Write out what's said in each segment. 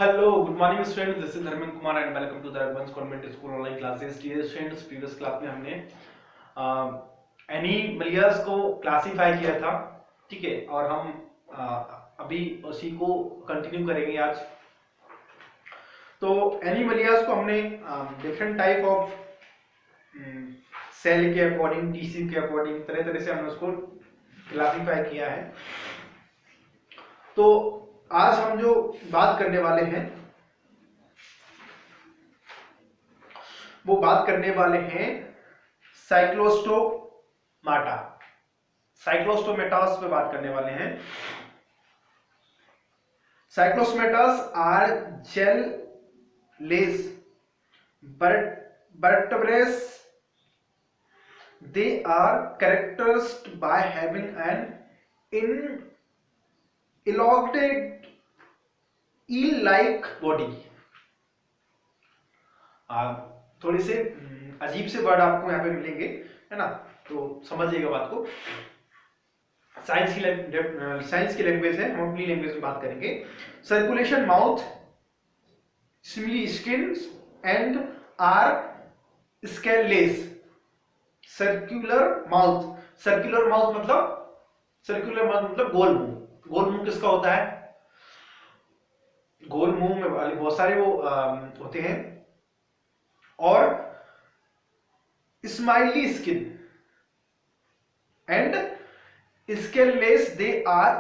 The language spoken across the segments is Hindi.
Hello, good morning students. This is Dharmendra Kumar and welcome to the Urban Convent School online classes. Dear students, previous class में हमने एनिमलियस को क्लासिफाई किया था, ठीक है, और हम अभी उसी को कंटिन्यू करेंगे आज। तो एनिमलियस को हमने डिफरेंट टाइप ऑफ सेल के अकॉर्डिंग, टीसी के अकॉर्डिंग तरह तरह से हमने उसको क्लासिफाई किया है। तो आज हम जो बात करने वाले हैं वो बात करने वाले हैं साइक्लोस्टोमाटा, साइक्लोस्टोमेटास पे बात करने वाले हैं। Cyclostomates are jawless vertebrates. They are characterized by having an elongated eel-like body. थोड़े से अजीब से वर्ड आपको यहाँ पे मिलेंगे, है ना, तो समझिएगा बात को। साइंस की लैंग्वेज है, हम अपनी लैंग्वेज में बात करेंगे। सर्कुलेशन माउथ, सिमिली skin and are scaleless. Circular mouth मतलब गोल मुंह। गोल मुंह किसका होता है? गोल मुंह में बहुत सारे वो होते हैं। और smiley skin and scaleless. They are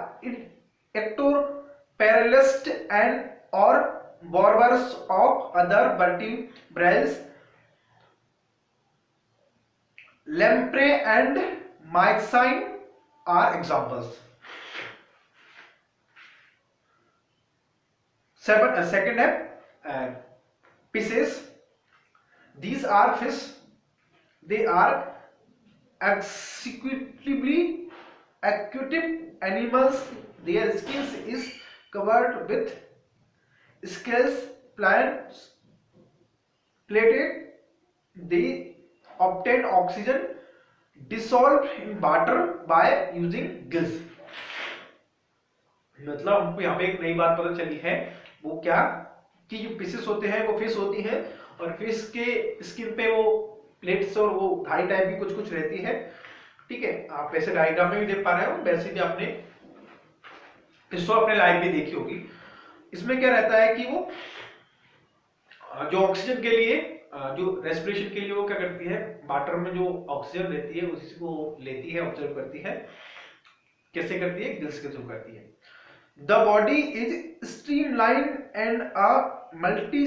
ectoparalyst and or borrowers of other vertebrates. Lamprey and myxine are examples. Second है fishes. These are fish. They are executively aquatic animals. Their skin is covered with scales, plated. They obtain oxygen dissolved in water by using gills. मतलब हमको यहाँ पे एक नई बात पता चली है, वो क्या कि जो फिशेस होते हैं वो फिश होती हैं और फिश के स्किन पे वो प्लेट्स और वो घाई टाइप की कुछ कुछ रहती है, ठीक है। आप वैसे डायग्राम में भी देख पा रहे हो, वैसे भी आपने इसको अपने लाइफ में देखी होगी। इसमें क्या रहता है कि वो जो ऑक्सीजन के लिए, जो रेस्पिरेशन के लिए वो क्या करती है, वाटर में जो ऑक्सीजन रहती है उसी को लेती है, ऑब्जर्व करती है। कैसे करती है? गिल्स के थ्रू करती है। The body is streamline and a multi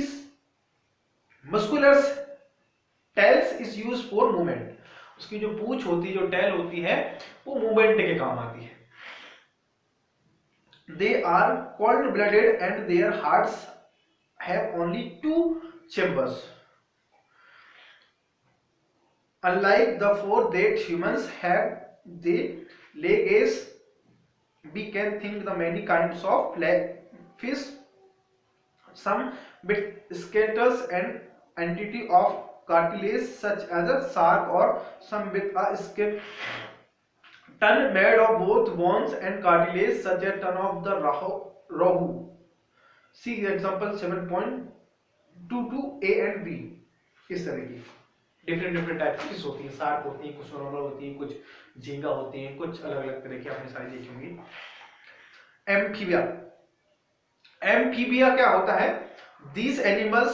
muscular tails is used for movement. उसकी जो पूंछ होती है, जो टेल होती है, वो मूवमेंट के काम आती है। They are cold-blooded and their hearts have only 2 chambers. Unlike the 4 that humans have, they leg as we can think the many kinds of fish, some with scales and entity of cartilage such as a shark, or some with a skeleton made of both bones and cartilage such as ton of the rohu. See example 7.22 A and B। इस तरह की डिफरेंट टाइप की फिश होती है। शार्क होती है, कुछ नॉर्मल होती है, कुछ झींगा होती है, कुछ अलग अलग तरह की आपने सारी देखी होंगी। एम्फीबिया क्या होता है? These animals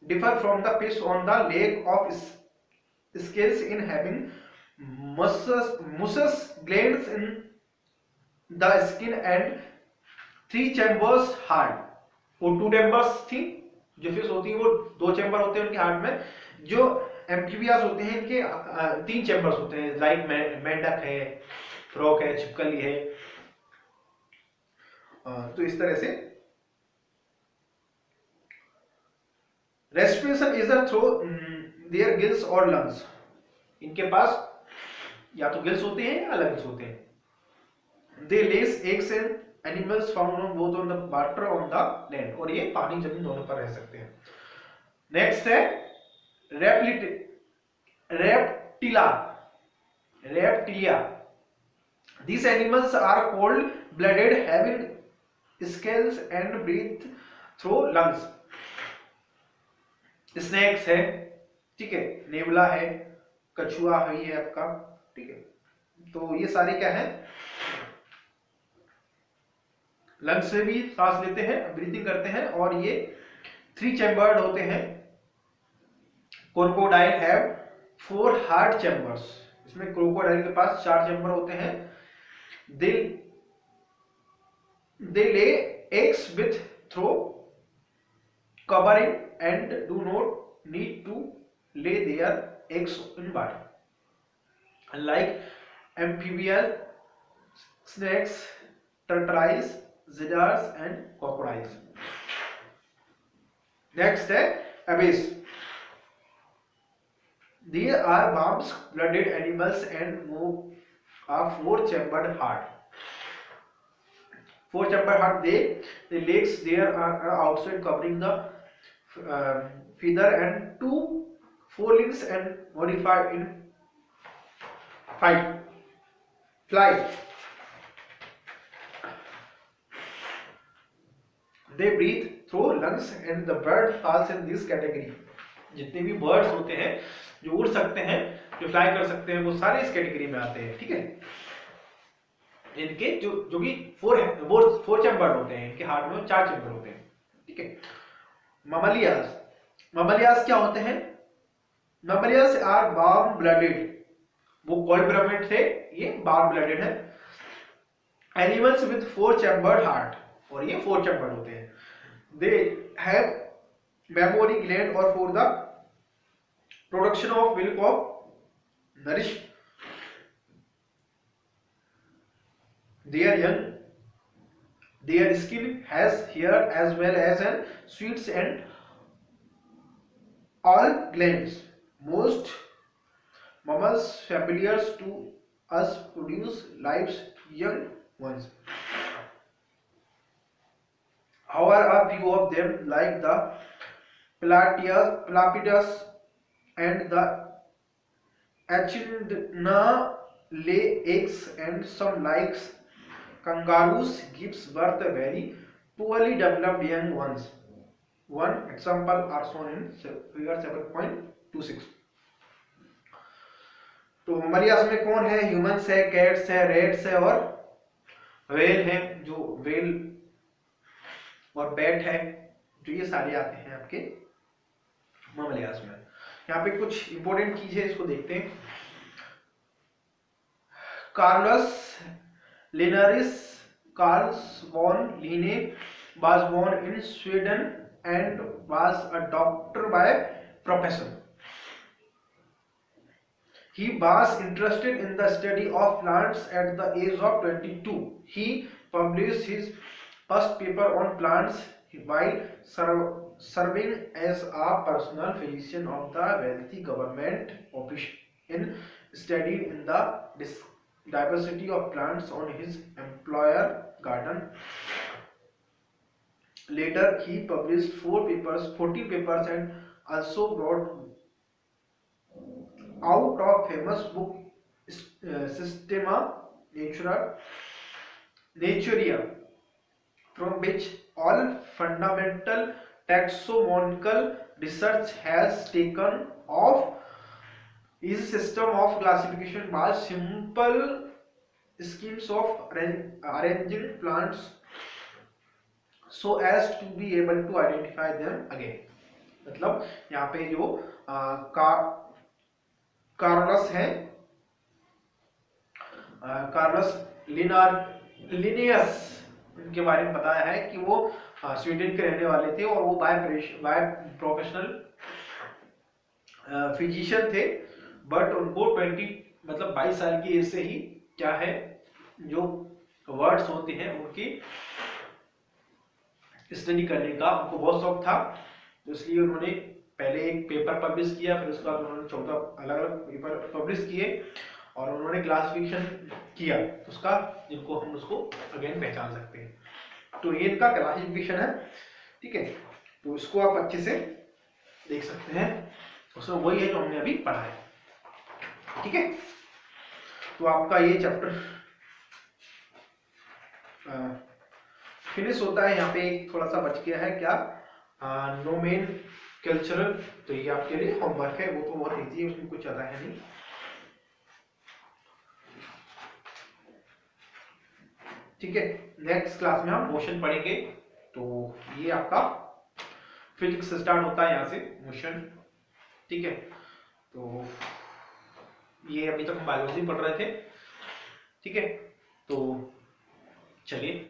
differ from the fish on the leg of scales in having mucus glands in the skin and 3 chambers heart। वो 2 chambers थी, जो फिश होती है वो 2 चैम्बर होते हैं उनके हार्ट में। जो एम्फीबियास होते हैं इनके 3 चैम्बर्स होते हैं, लाइक मेंढक है, फ्रॉग है, छिपकली है। तो इस तरह से respiration is through their gills और लंग्स। इनके पास या तो गिल्स होते हैं या लंग्स होते हैं। They lays eggs and animals found on both on the water on the land. और ये पानी जमीन दोनों पर रह सकते हैं। नेक्स्ट है Reptilia. These animals are cold-blooded, having scales and breathe through lungs. Snakes है, ठीक है, नेवला है, कछुआ है ये आपका, ठीक है। तो ये सारे क्या है, लंग्स से भी सांस लेते हैं, ब्रीथिंग करते हैं, और ये 3 चैम्बर्ड होते हैं। Crocodile have 4 heart chambers. इसमें क्रोकोडाइल के पास 4 चैम्बर होते हैं। They lay eggs with throw covering and do not need to lay their eggs in water. Like amphibians, snakes, tortoises, lizards and crocodiles. Next है abyss. They are warm-blooded animals and move a 4-chambered heart. 4-chambered heart. The legs there are outside covering the feather and 2 forelimbs and modified in fly. They breathe through lungs and the bird falls in this category. जितने भी बर्ड्स होते हैं जो उड़ सकते हैं, जो फ्लाई कर सकते हैं, वो सारे इस कैटेगरी में आते हैं, ठीक है। इनके जो भी 4 चैम्बर होते हैं, इनके हार्ट में 4 चैम्बर होते हैं, ठीक है। ममलियास क्या होते हैं? ममलियास आर वार्म ब्लडेड, वो कोल्ड ब्लडेड थे, ये वार्म ब्लडेड है। एनिमल्स विद 4 चैम्बर्ड हार्ट, और ये 4 चैम्बर्ड होते हैं। दे हैव मेमोरी ग्लैंड और for the production of milk of nourish there young. Their skin has hair as well as an sweets and all glands. Most mammals familiar to us produce live young ones. However, a few of them, like the Platypus and the Echidna, lay eggs, and some, like kangaroos, gives birth very poorly developed young ones. One example are shown in figure 7.26. तो ममलियास में कौन है? ह्यूमंस है, कैट्स है, रेट्स है और व्हेल है, जो व्हेल और बैट है, जो ये सारे आते हैं आपके ममलियास में। यहाँ पे कुछ इंपॉर्टेंट चीज है, इसको देखते हैं। Carolus Linnaeus Carl von Linné was born in Sweden and was a doctor by profession. He was interested in the study of plants at the age of 22. He published his first paper on plants while serving as a personal physician of the wealthy government official in studied in the diversity of plants on his employer garden. Later he published 14 papers and also brought out of famous book Systema Naturae, from which all fundamental taxonomical research has taken off. His system of classification was simple schemes of arranging plants so as to be able to identify them again. मतलब यहाँ पे जो कार्लस है, कार्लस लिनियस, इनके बारे में बताया है कि वो स्वीडन के रहने वाले थे और वो बाय प्रोफेशनल फिजिशियन थे, बट उनको 22 साल की एज से ही क्या है, जो वर्ड्स होते हैं उनकी स्टडी करने का उनको बहुत शौक था। तो इसलिए उन्होंने पहले एक पेपर पब्लिश किया, फिर उसके बाद उन्होंने 14 अलग अलग पेपर पब्लिश किए और उन्होंने क्लासिफिकेशन किया, तो उसका जिनको हम उसको अगेन पहचान सकते हैं। तो ये इनका क्लासिफिकेशन है, ठीक है। तो इसको आप अच्छे से देख सकते हैं, उसमें वही है जो हमने अभी पढ़ा है, ठीक है। तो आपका ये चैप्टर फिनिश होता है यहाँ पे थोड़ा सा बच गया है क्या, नोमेन कल्चरल, तो ये आपके लिए होमवर्क है, वो तो बहुत इजी है, उसमें कुछ ज्यादा है नहीं। ठीक है, नेक्स्ट क्लास में हम मोशन पढ़ेंगे। तो ये आपका फिजिक्स स्टार्ट होता है यहाँ से मोशन। ठीक है, तो ये अभी तक हम बायोलॉजी पढ़ रहे थे। ठीक है, तो चलिए